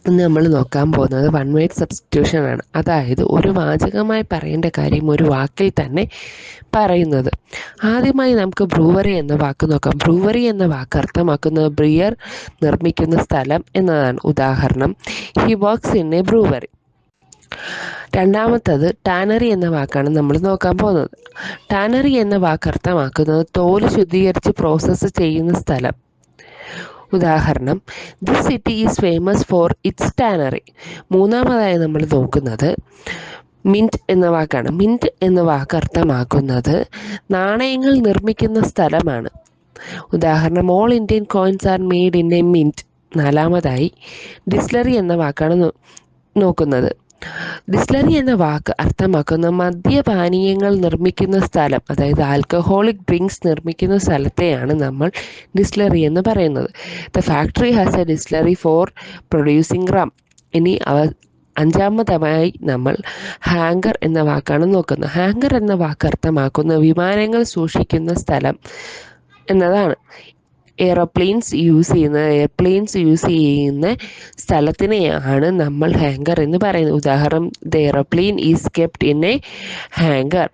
ഇന്ന് നമ്മൾ നോക്കാൻ പോകുന്നത് വൺ വേർഡ് സബ്സ്റ്റിറ്റ്യൂഷൻ ആണ്. അതായത് ഒരു വാചകമായി പറയേണ്ട കാര്യം ഒരു വാക്കിൽ തന്നെ പറയുന്നത്. ആദ്യമായി നമുക്ക് ബ്രൂവറി എന്ന വാക്ക് നോക്കാം. ബ്രൂവറി എന്ന വാക്ക് അർത്ഥമാക്കുന്നത് ബ്രിയർ നിർമ്മിക്കുന്ന സ്ഥലം എന്നതാണ്. ഉദാഹരണം, he works in A brewery. രണ്ടാമത്തത് ടാനറി എന്ന വാക്കാണ് നമ്മൾ നോക്കാൻ പോകുന്നത്. ടാനറി എന്ന വാക്ക് അർത്ഥമാക്കുന്നത് തോല് ശുദ്ധീകരിച്ച് പ്രോസസ്സ് ചെയ്യുന്ന സ്ഥലം. ഉദാഹരണം, this city is famous for its tannery. മൂന്നാമതായി നമ്മൾ നോക്കുന്നത് മിൻറ്റ് എന്ന വാക്കാണ്. മിൻറ്റ് എന്ന വാക്ക് അർത്ഥമാക്കുന്നത് നാണയങ്ങൾ നിർമ്മിക്കുന്ന സ്ഥലമാണ്. ഉദാഹരണം, all Indian coins are made in a mint. നാലാമതായി ഡിസ്ലറി എന്ന വാക്കാണ് നോക്കുന്നത്. ഡിസ്ലറി എന്ന വാക്ക് അർത്ഥമാക്കുന്ന മദ്യപാനീയങ്ങൾ നിർമ്മിക്കുന്ന സ്ഥലം, അതായത് ആൽക്കഹോളിക് ഡ്രിങ്ക്സ് നിർമ്മിക്കുന്ന സ്ഥലത്തെയാണ് നമ്മൾ ഡിസ്ലറി എന്ന് പറയുന്നത്. The factory has A distillery four producing rum. ഇനി അഞ്ചാമതായി നമ്മൾ ഹാങ്കർ എന്ന വാക്കാണ് നോക്കുന്നത്. ഹാങ്കർ എന്ന വാക്ക് അർത്ഥമാക്കുന്ന വിമാനങ്ങൾ സൂക്ഷിക്കുന്ന സ്ഥലം എന്നതാണ്. എയർപ്ലെയിൻസ് യൂസ് ചെയ്യുന്ന സ്ഥലത്തിനെയാണ് നമ്മൾ ഹാങ്കർ എന്ന് പറയുന്നത്. ഉദാഹരണം, the airplane is kept in A hunger.